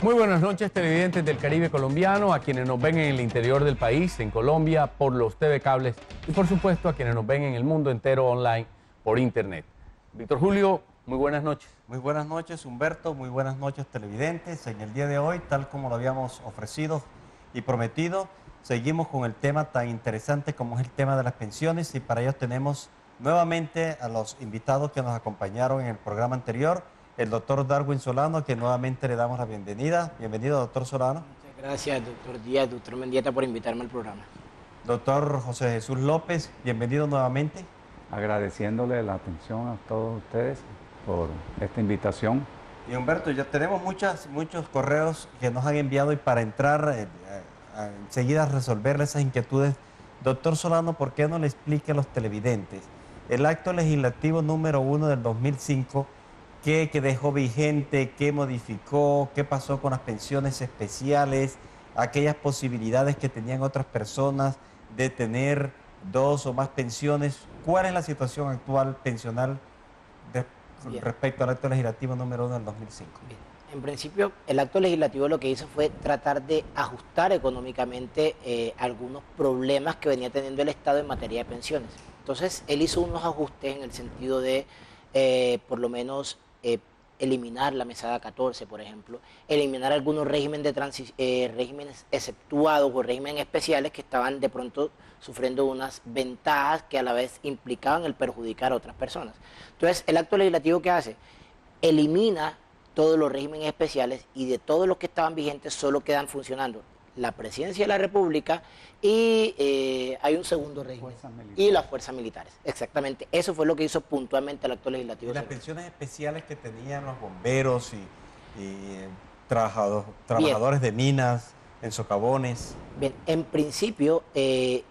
Muy buenas noches, televidentes del Caribe colombiano, a quienes nos ven en el interior del país, en Colombia, por los TV cables y por supuesto a quienes nos ven en el mundo entero online por internet. Víctor Julio, muy buenas noches. Muy buenas noches, Humberto, muy buenas noches, televidentes. En el día de hoy, tal como lo habíamos ofrecido y prometido, seguimos con el tema tan interesante como es el tema de las pensiones, y para ello tenemos nuevamente a los invitados que nos acompañaron en el programa anterior, el doctor Darwin Solano, que nuevamente le damos la bienvenida. Bienvenido, doctor Solano. Muchas gracias, doctor Díaz, doctor Mendieta, por invitarme al programa. Doctor José Jesús López, bienvenido nuevamente. Agradeciéndole la atención a todos ustedes por esta invitación. Y Humberto, ya tenemos muchos correos que nos han enviado, y para entrar enseguida a resolver esas inquietudes, doctor Solano, ¿por qué no le explique a los televidentes el acto legislativo número 1 del 2005, qué dejó vigente, qué modificó, qué pasó con las pensiones especiales, aquellas posibilidades que tenían otras personas de tener 2 o más pensiones? ¿Cuál es la situación actual pensional respecto al acto legislativo número 1 del 2005? Bien. En principio, el acto legislativo lo que hizo fue tratar de ajustar económicamente algunos problemas que venía teniendo el Estado en materia de pensiones. Entonces, él hizo unos ajustes en el sentido de, por lo menos, eliminar la mesada 14, por ejemplo, eliminar algunos regímenes exceptuados o regímenes especiales que estaban de pronto sufriendo unas ventajas que a la vez implicaban el perjudicar a otras personas. Entonces, el acto legislativo, ¿qué hace? Elimina todos los regímenes especiales, y de todos los que estaban vigentes solo quedan funcionando la Presidencia de la República y hay un segundo régimen, y las fuerzas militares. Exactamente, eso fue lo que hizo puntualmente el acto legislativo. ¿Y las pensiones especiales que tenían los bomberos y trabajadores de minas, en socavones? Bien, en principio se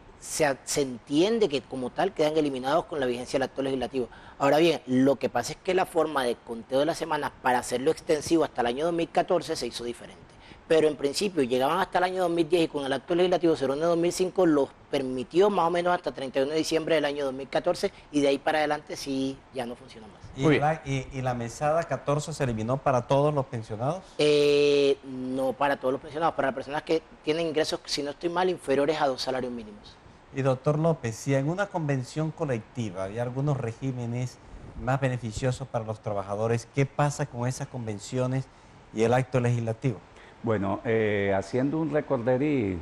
entiende que como tal quedan eliminados con la vigencia del acto legislativo. Ahora bien, lo que pasa es que la forma de conteo de las semanas para hacerlo extensivo hasta el año 2014 se hizo diferente. Pero en principio llegaban hasta el año 2010, y con el acto legislativo 01 de 2005 los permitió más o menos hasta 31 de diciembre del año 2014, y de ahí para adelante sí ya no funciona más. ¿Y la mesada 14 se eliminó para todos los pensionados? No para todos los pensionados, para las personas que tienen ingresos, si no estoy mal, inferiores a 2 salarios mínimos. Y doctor López, si en una convención colectiva había algunos regímenes más beneficiosos para los trabajadores, ¿qué pasa con esas convenciones y el acto legislativo? Bueno, haciendo un recorderis,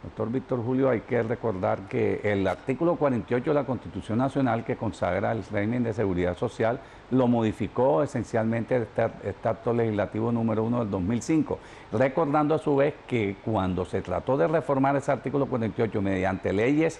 doctor Víctor Julio, hay que recordar que el artículo 48 de la Constitución Nacional, que consagra el régimen de seguridad social, lo modificó esencialmente este acto legislativo número 1 del 2005, recordando a su vez que cuando se trató de reformar ese artículo 48 mediante leyes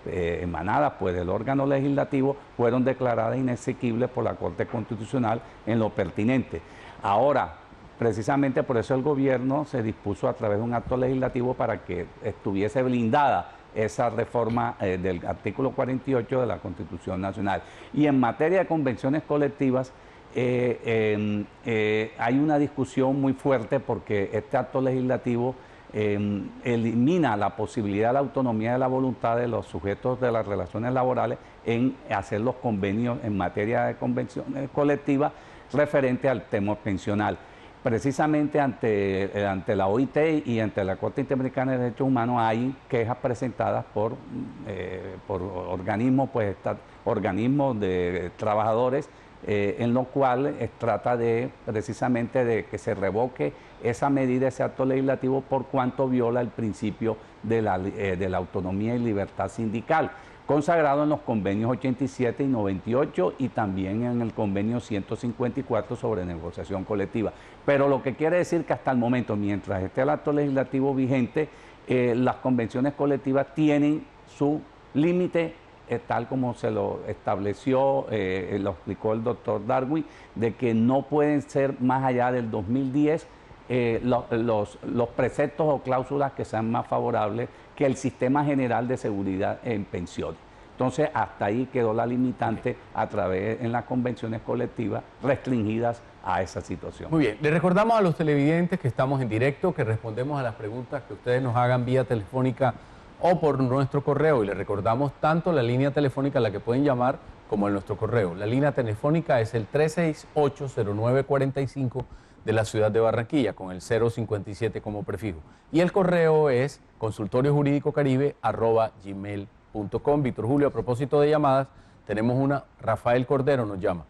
emanadas pues del órgano legislativo, fueron declaradas inexequibles por la Corte Constitucional en lo pertinente. Ahora, precisamente por eso el gobierno se dispuso a través de un acto legislativo para que estuviese blindada esa reforma del artículo 48 de la Constitución Nacional. Y en materia de convenciones colectivas hay una discusión muy fuerte, porque este acto legislativo elimina la posibilidad de la autonomía de la voluntad de los sujetos de las relaciones laborales en hacer los convenios en materia de convenciones colectivas referente al tema pensional. Precisamente ante la OIT y ante la Corte Interamericana de Derechos Humanos hay quejas presentadas por organismos de trabajadores, en lo cual trata precisamente de que se revoque esa medida, ese acto legislativo, por cuanto viola el principio de la autonomía y libertad sindical, consagrado en los convenios 87 y 98 y también en el convenio 154 sobre negociación colectiva. Pero lo que quiere decir que hasta el momento, mientras esté el acto legislativo vigente, las convenciones colectivas tienen su límite, tal como se lo estableció, lo explicó el doctor Darwin, de que no pueden ser más allá del 2010 los preceptos o cláusulas que sean más favorables que el sistema general de seguridad en pensiones. Entonces, hasta ahí quedó la limitante en las convenciones colectivas restringidas a esa situación. Muy bien, le recordamos a los televidentes que estamos en directo, que respondemos a las preguntas que ustedes nos hagan vía telefónica o por nuestro correo, y le recordamos tanto la línea telefónica a la que pueden llamar como en nuestro correo. La línea telefónica es el 368-0945 de la ciudad de Barranquilla, con el 057 como prefijo. Y el correo es consultoriojuridicocaribe@gmail.com. Víctor Julio, a propósito de llamadas, tenemos una, Rafael Cordero nos llama.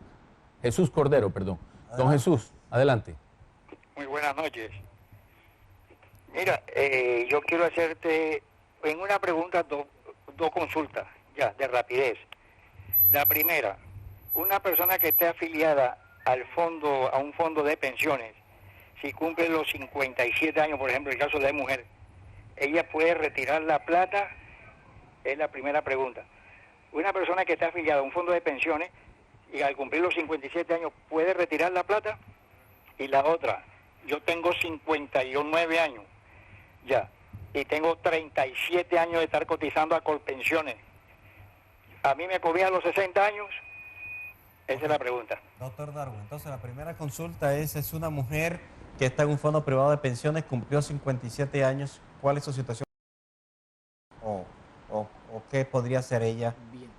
Jesús Cordero, perdón. Don Jesús, adelante. Muy buenas noches. Mira, yo quiero hacerte en una pregunta dos consultas, ya, de rapidez. La primera, una persona que esté afiliada a un fondo de pensiones, si cumple los 57 años, por ejemplo, el caso de mujer, ¿ella puede retirar la plata? Es la primera pregunta. Una persona que esté afiliada a un fondo de pensiones y al cumplir los 57 años, ¿puede retirar la plata? Y la otra, yo tengo 59 años ya, y tengo 37 años de estar cotizando a Colpensiones. ¿A mí me cobría a los 60 años? Esa es la pregunta. Doctor Darwin, entonces la primera consulta es una mujer que está en un fondo privado de pensiones, cumplió 57 años. ¿Cuál es su situación? ¿O qué podría hacer ella? Bien.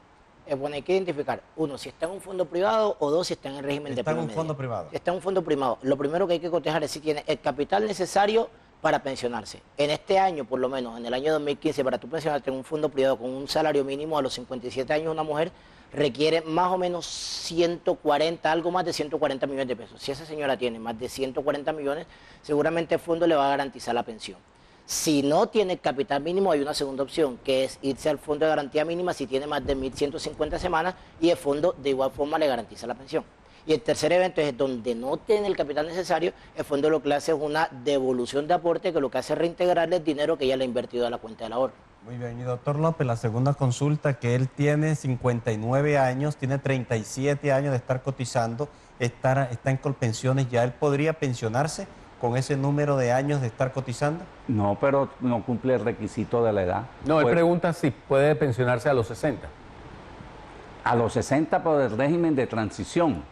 Bueno, hay que identificar, uno, si está en un fondo privado, o dos, si está en el régimen de Está en prima un media. fondo privado. Si está en un fondo privado, lo primero que hay que cotejar es si tiene el capital necesario para pensionarse. En este año, por lo menos, en el año 2015, para tú pensionarte en un fondo privado con un salario mínimo a los 57 años, una mujer requiere más o menos 140, algo más de 140 millones de pesos. Si esa señora tiene más de 140 millones, seguramente el fondo le va a garantizar la pensión. Si no tiene capital mínimo, hay una segunda opción, que es irse al fondo de garantía mínima si tiene más de 1.150 semanas y el fondo de igual forma le garantiza la pensión. Y el tercer evento es donde no tiene el capital necesario, el fondo lo que hace es una devolución de aporte, que lo que hace es reintegrarle el dinero que ya le ha invertido a la cuenta del ahorro. Muy bien, y doctor López, la segunda consulta, que él tiene 59 años, tiene 37 años de estar cotizando, está en Colpensiones, ¿ya él podría pensionarse con ese número de años de estar cotizando? No, pero no cumple el requisito de la edad. No, él Pues, pregunta si puede pensionarse a los 60. a los 60 por el régimen de transición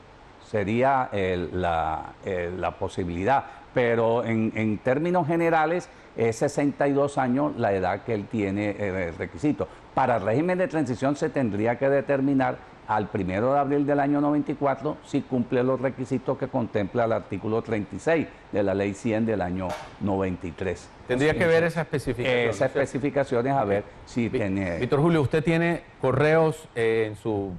sería la posibilidad, pero en términos generales es 62 años la edad que él tiene el requisito. Para el régimen de transición se tendría que determinar al 1 de abril del año 94 si cumple los requisitos que contempla el artículo 36 de la ley 100 del año 93. Tendría que ver esa especificación. Esas especificaciones a ver si tiene... Víctor Julio, usted tiene correos en su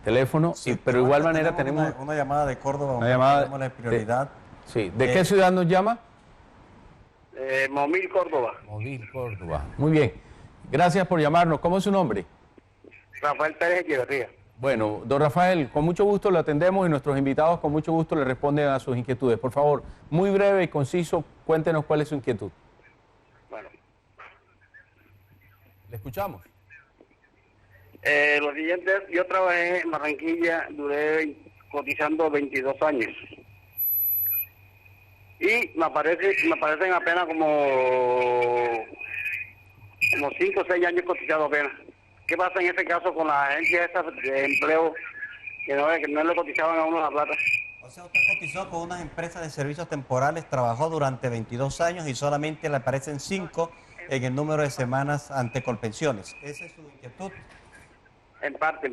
teléfono, Sí, pero de igual manera tenemos... una llamada de Córdoba, Una llamada tenemos la prioridad. Sí, ¿de qué ciudad nos llama? Momil, Córdoba. Movil, Córdoba. Muy bien. Gracias por llamarnos. ¿Cómo es su nombre? Rafael Pérez Echeverría. Bueno, don Rafael, con mucho gusto lo atendemos y nuestros invitados con mucho gusto le responden a sus inquietudes. Por favor, muy breve y conciso, cuéntenos cuál es su inquietud. Bueno, Le escuchamos. lo siguiente, yo trabajé en Barranquilla, duré cotizando 22 años. Y me parecen apenas como 5 o 6 años cotizado apenas. ¿Qué pasa en ese caso con la agencia esta de empleo que no le cotizaban a uno la plata? O sea, usted cotizó con unas empresas de servicios temporales, trabajó durante 22 años y solamente le aparecen 5 en el número de semanas ante Colpensiones. ¿Esa es su inquietud? En parte.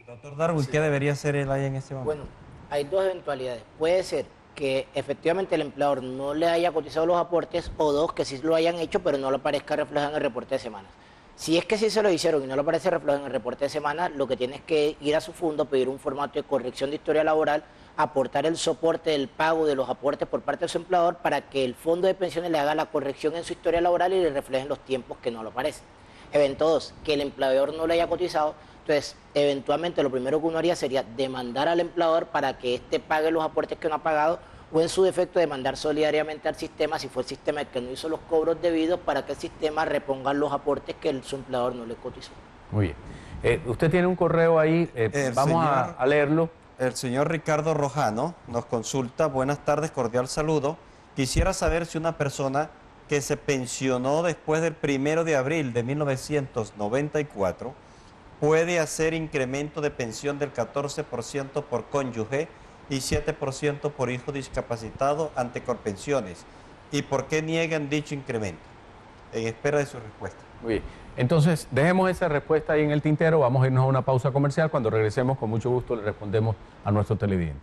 Doctor Darwin, ¿qué debería hacer él ahí en ese momento? Bueno, hay dos eventualidades. Puede ser que efectivamente el empleador no le haya cotizado los aportes, o dos, que sí lo hayan hecho pero no lo aparezca reflejado en el reporte de semanas. Si es que sí se lo hicieron y no lo aparece reflejado en el reporte de semana, lo que tiene es que ir a su fondo, pedir un formato de corrección de historia laboral, aportar el soporte del pago de los aportes por parte de su empleador para que el fondo de pensiones le haga la corrección en su historia laboral y le reflejen los tiempos que no lo aparecen. Evento 2, que el empleador no le haya cotizado. Entonces, eventualmente lo primero que uno haría sería demandar al empleador para que éste pague los aportes que no ha pagado, o en su defecto demandar solidariamente al sistema, si fue el sistema el que no hizo los cobros debidos, para que el sistema reponga los aportes que su empleador no le cotizó. Muy bien. Usted tiene un correo ahí, vamos a leerlo. El señor Ricardo Rojano nos consulta. Buenas tardes, cordial saludo. Quisiera saber si una persona que se pensionó después del 1 de abril de 1994 puede hacer incremento de pensión del 14% por cónyuge y 7% por hijo discapacitado ante Colpensiones. ¿Y por qué niegan dicho incremento? En espera de su respuesta. Muy bien. Entonces, dejemos esa respuesta ahí en el tintero, vamos a irnos a una pausa comercial. Cuando regresemos, con mucho gusto le respondemos a nuestro televidente.